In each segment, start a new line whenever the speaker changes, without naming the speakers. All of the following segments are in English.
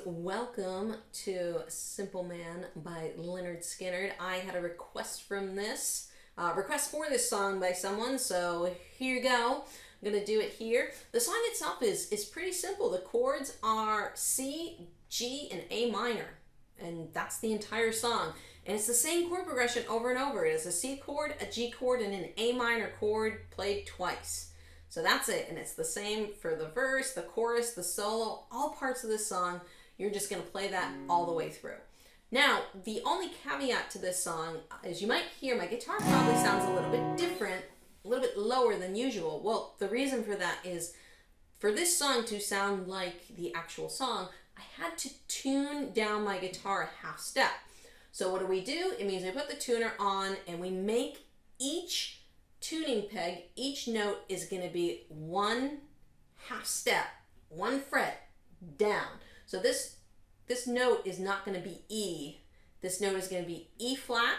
welcome to Simple Man by Lynyrd Skynyrd. I had a request from this, request for this song by someone, so here you go. I'm going to do it here. The song itself is pretty simple. The chords are C, G, and A minor, and that's the entire song. And it's the same chord progression over and over. It is a C chord, a G chord, and an A minor chord played twice. So that's it, and it's the same for the verse, the chorus, the solo, all parts of this song. You're just going to play that all the way through. Now, the only caveat to this song is you might hear my guitar probably sounds a little bit different, a little bit lower than usual. Well, the reason for that is for this song to sound like the actual song, I had to tune down my guitar a half step. So what do? It means we put the tuner on and we make each tuning peg, each note is going to be one half step, one fret down. So this note is not going to be E. This note is going to be E flat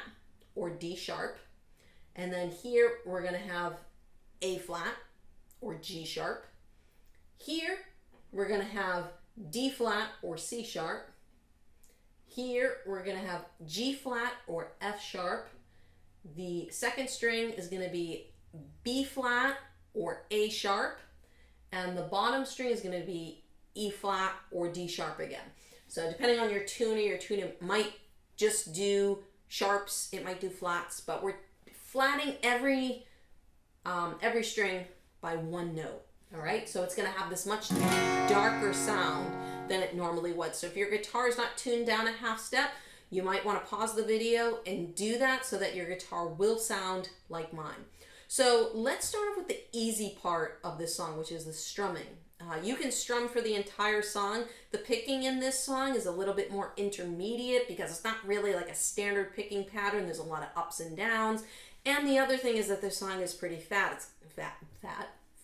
or D sharp. And then here we're going to have A flat or G sharp. Here we're going to have D flat or C sharp. Here we're going to have G flat or F sharp. The second string is going to be B flat or A sharp, and the bottom string is going to be E flat or D sharp again. So depending on your tuner might just do sharps, it might do flats, but we're flatting every string by one note. All right, so it's going to have this much darker sound than it normally would. So if your guitar is not tuned down a half step, you might want to pause the video and do that so that your guitar will sound like mine. So let's start off with the easy part of this song, which is the strumming. You can strum for the entire song. The picking in this song is a little bit more intermediate because it's not really like a standard picking pattern. There's a lot of ups and downs. And the other thing is that this song is pretty fast. It's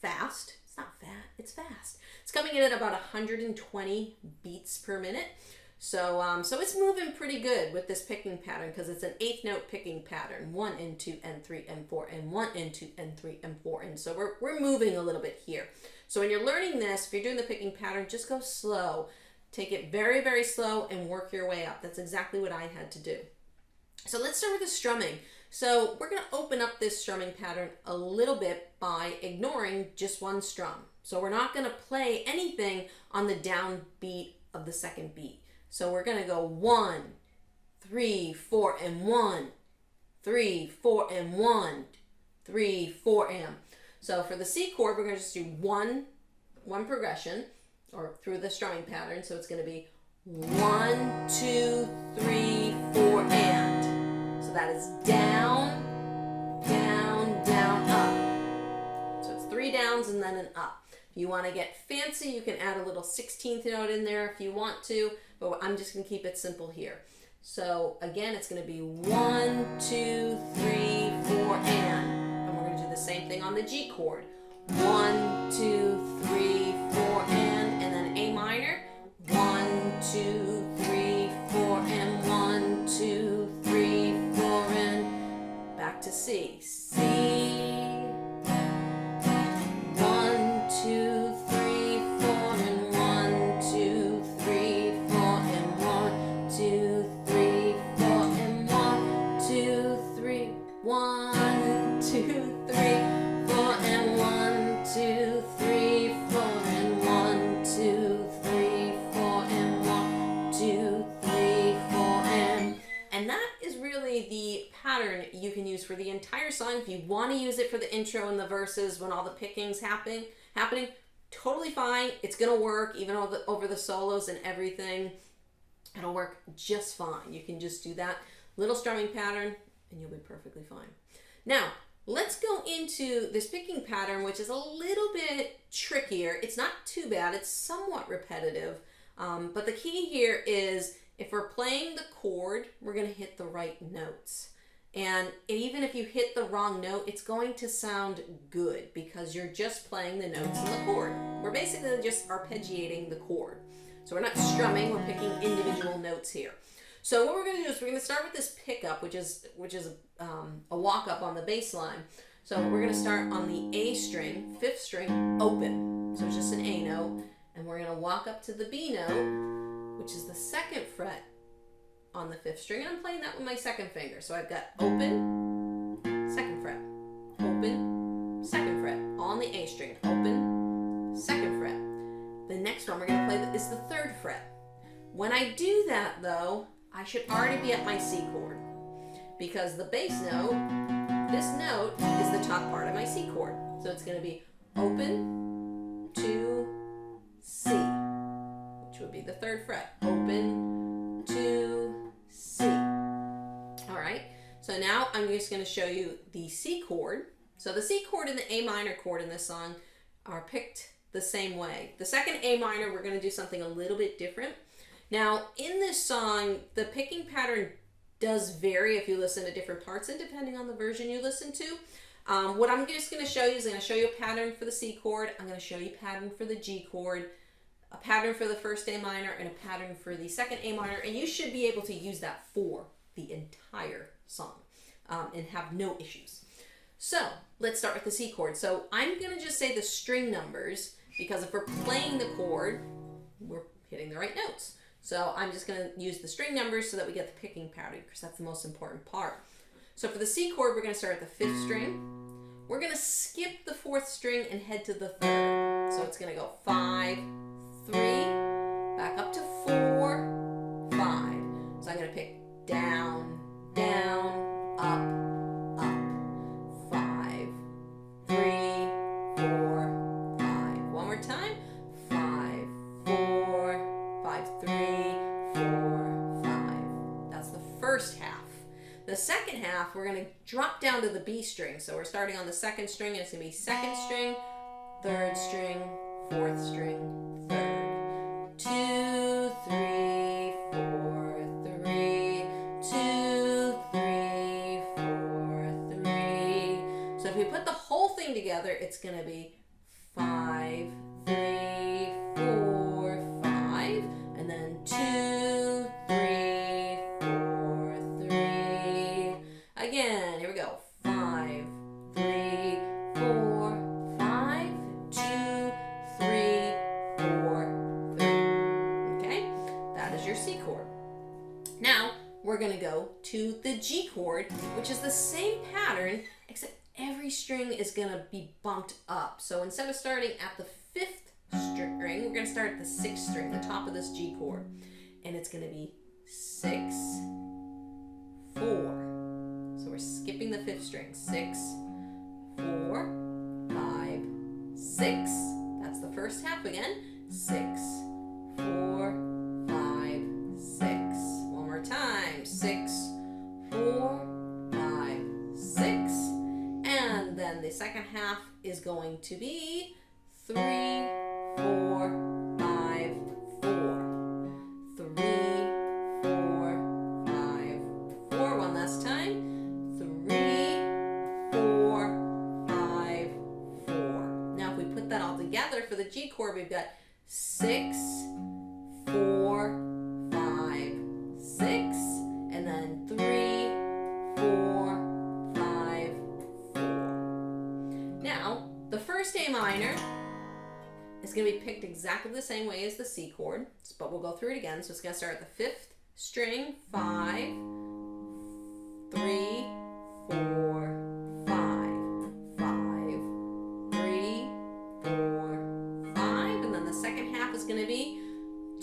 fast. It's not fat, it's fast. It's coming in at about 120 beats per minute. So it's moving pretty good with this picking pattern because it's an eighth note picking pattern. 1 and 2 and 3 and 4 and 1 and 2 and 3 and 4. And so we're moving a little bit here. So when you're learning this, if you're doing the picking pattern, just go slow. Take it very, very slow and work your way up. That's exactly what I had to do. So let's start with the strumming. So we're going to open up this strumming pattern a little bit by ignoring just one strum. So we're not going to play anything on the down beat of the second beat. So we're going to go 1, 3, 4, and 1, 3, 4, and 1, 3, 4, and. So for the C chord, we're going to just do one progression or through the strumming pattern. So it's going to be 1, 2, 3, 4, and. So that is down, down, down, up. So it's 3 downs and then an up. If you want to get fancy, you can add a little 16th note in there if you want to, but I'm just going to keep it simple here. So again, it's going to be 1, 2, 3, 4, and we're going to do the same thing on the G chord. 1, 2, 3, 4, and then A minor. 1, 2, 3, 4, and 1, 2, 3, 4, and back to C. C. 1, 2, 3, 4, and 1, 2, 3, 4, and 1, 2, 3, 4, and 1, 2, 3, 4, and that is really the pattern you can use for the entire song. If you want to use it for the intro and the verses when all the picking's happening, totally fine. It's gonna work even over the solos and everything. It'll work just fine. You can just do that little strumming pattern and you'll be perfectly fine. Now, let's go into this picking pattern, which is a little bit trickier. It's not too bad. It's somewhat repetitive. But the key here is if we're playing the chord, we're going to hit the right notes. And even if you hit the wrong note, it's going to sound good because you're just playing the notes in the chord. We're basically just arpeggiating the chord. So we're not strumming, we're picking individual notes here. So what we're going to do is we're going to start with this pickup, which is a walk up on the bass line. So we're going to start on the A string, 5th string, open. So it's just an A note. And we're going to walk up to the B note, which is the second fret on the 5th string, and I'm playing that with my 2nd finger. So I've got open, 2nd fret, open, 2nd fret, all on the A string, open, 2nd fret. The next one we're going to play is the 3rd fret. When I do that though, I should already be at my C chord, because the bass note, this note, is the top part of my C chord. So it's going to be open to C, which would be the 3rd fret. Open to C. All right, so now I'm just going to show you the C chord. So the C chord and the A minor chord in this song are picked the same way. The second A minor, we're going to do something a little bit different. Now, in this song, the picking pattern does vary if you listen to different parts and depending on the version you listen to. What I'm just going to show you is I'm going to show you a pattern for the C chord, I'm going to show you a pattern for the G chord, a pattern for the first A minor, and a pattern for the second A minor, and you should be able to use that for the entire song and have no issues. So let's start with the C chord. So I'm going to just say the string numbers, because if we're playing the chord, we're hitting the right notes. So I'm just going to use the string numbers so that we get the picking pattern, because that's the most important part. So for the C chord, we're going to start at the 5th string. We're going to skip the 4th string and head to the 3rd. So it's going to go 5, 3, back up to 4, 5. So I'm going to pick down, down, up, up, 5, 3, 4, 5. One more time. 5, 4, 5, 3, 4, 5. That's the first half. The second half, we're going to drop down to the B string. So we're starting on the 2nd string, and it's going to be 2nd string, 3rd string, 4th string, 3rd. 2, 3, 4, 3, 2, 3, 4, 3. So if we put the whole thing together, it's going to be 5, 3, 4, 5, and then 2, 3, 4, 3. Again, here we go. 5, 3, 4, 5, 2, 3, 4, 3. Okay, that is your C chord. Now we're going to go to the G chord, which is the same pattern, except every string is going to be bumped up. So instead of starting at the 5th string, we're going to start at the 6th string, the top of this G chord. And it's going to be 6, 4. So we're skipping the 5th string. 6, 4, 5, 6. That's the first half again. 6, 4, 5, 6. One more time. 6, 4, 5, 6. And then the second half is going to be 3, 4, 5, 4. 3, 4, 5, 4. One last time. 3, 4, 5, 4. Now if we put that all together for the G chord, we've got 6, 4, 5, 6, and then 3, 4, 5, 4. Now, the first A minor is going to be picked exactly the same way as the C chord, but we'll go through it again. So it's going to start at the 5th string, 5, 3, 4, 5, 5, 3, 4, 5, and then the second half is going to be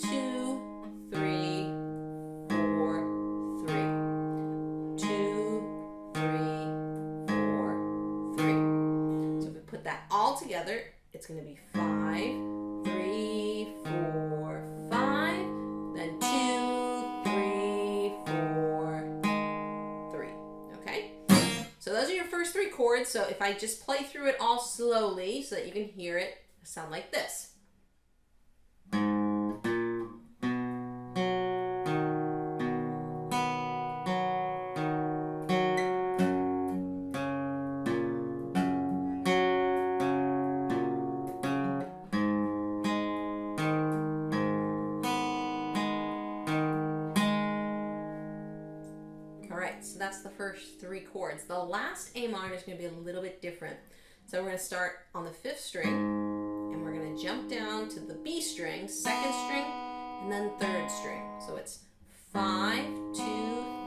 2, 3, 4, 3, 2, 3, 4, 3. So if we put that all together, it's going to be 5, 3, 4, 5, then 2, 3, 4, 3. Okay? So those are your first 3 chords. So if I just play through it all slowly so that you can hear it sound like this. So that's the first 3 chords. The last A minor is going to be a little bit different. So we're going to start on the 5th string, and we're going to jump down to the B string, 2nd string, and then third string. So it's 5, 2,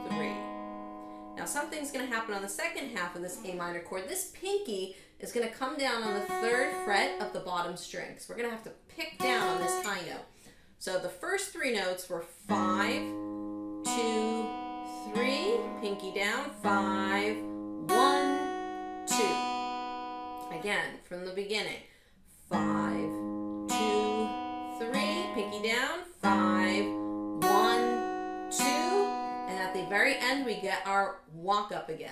3. Now something's going to happen on the second half of this A minor chord. This pinky is going to come down on the 3rd fret of the bottom string. So we're going to have to pick down on this high note. So the first 3 notes were 5, 2, 3, pinky down, 5, 1, 2. Again, from the beginning. 5, 2, 3, pinky down, 5, 1, 2. And at the very end, we get our walk up again.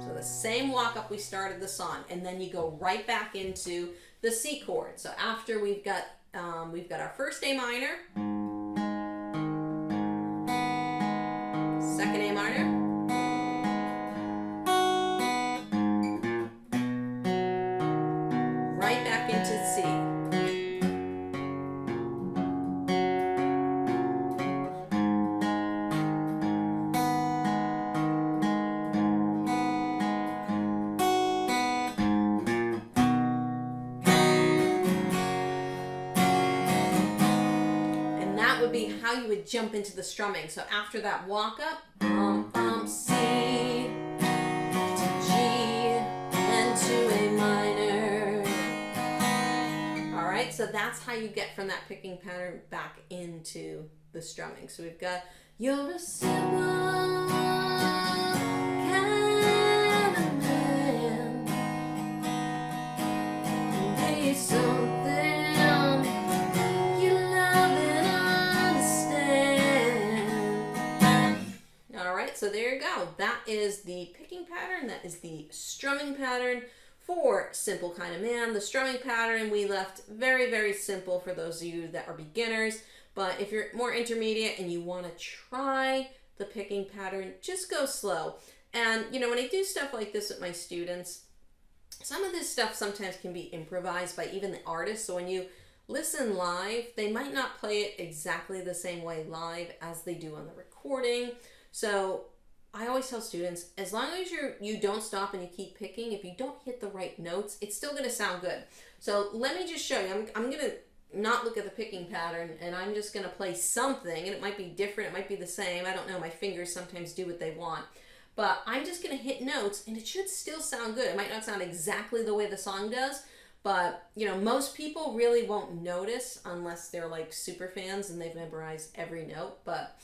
So the same walk up we started the song, and then you go right back into the C chord. So after we've got our first A minor, second A minor, right back into C. Would be how you would jump into the strumming. So after that walk up, C to G, then to A minor. All right, so that's how you get from that picking pattern back into the strumming. So we've got, you're a simple kind of man, be something so there you go. That is the picking pattern. That is the strumming pattern for Simple Kind of Man. The strumming pattern we left very, very simple for those of you that are beginners. But if you're more intermediate and you want to try the picking pattern, just go slow. And you know, when I do stuff like this with my students, some of this stuff sometimes can be improvised by even the artist. So when you listen live, they might not play it exactly the same way live as they do on the recording. So I always tell students, as long as you don't stop and you keep picking, if you don't hit the right notes, it's still going to sound good. So let me just show you. I'm going to not look at the picking pattern, and I'm just going to play something, and it might be different, it might be the same. I don't know. My fingers sometimes do what they want. But I'm just going to hit notes, and it should still sound good. It might not sound exactly the way the song does, but you know, most people really won't notice unless they're like super fans and they've memorized every note. But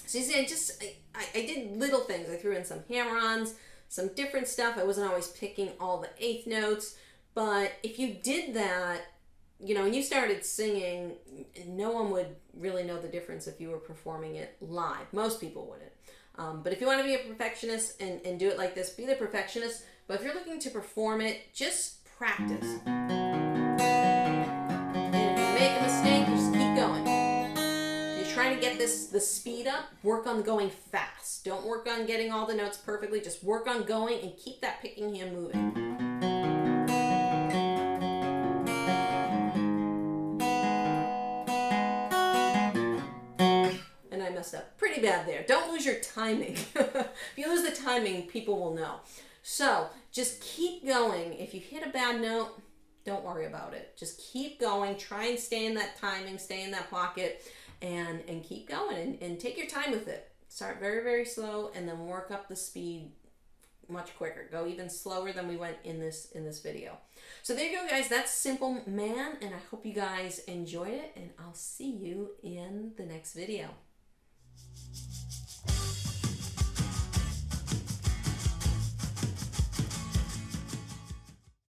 so you see, I did little things. I threw in some hammer-ons, some different stuff. I wasn't always picking all the eighth notes, but if you did that, you know, when you started singing, no one would really know the difference if you were performing it live. Most people wouldn't. But if you want to be a perfectionist and do it like this, be the perfectionist. But if you're looking to perform it, just practice. And if you make a mistake, just keep going. If you're trying to get the speed up, work on going fast. Don't work on getting all the notes perfectly. Just work on going and keep that picking hand moving. Up pretty bad there. Don't lose your timing. If you lose the timing, people will know. So just keep going. If you hit a bad note, don't worry about it. Just keep going. Try and stay in that timing, stay in that pocket, and keep going and take your time with it. Start very, very slow and then work up the speed much quicker. Go even slower than we went in this video. So there you go, guys. That's Simple Man, and I hope you guys enjoyed it, and I'll see you in the next video.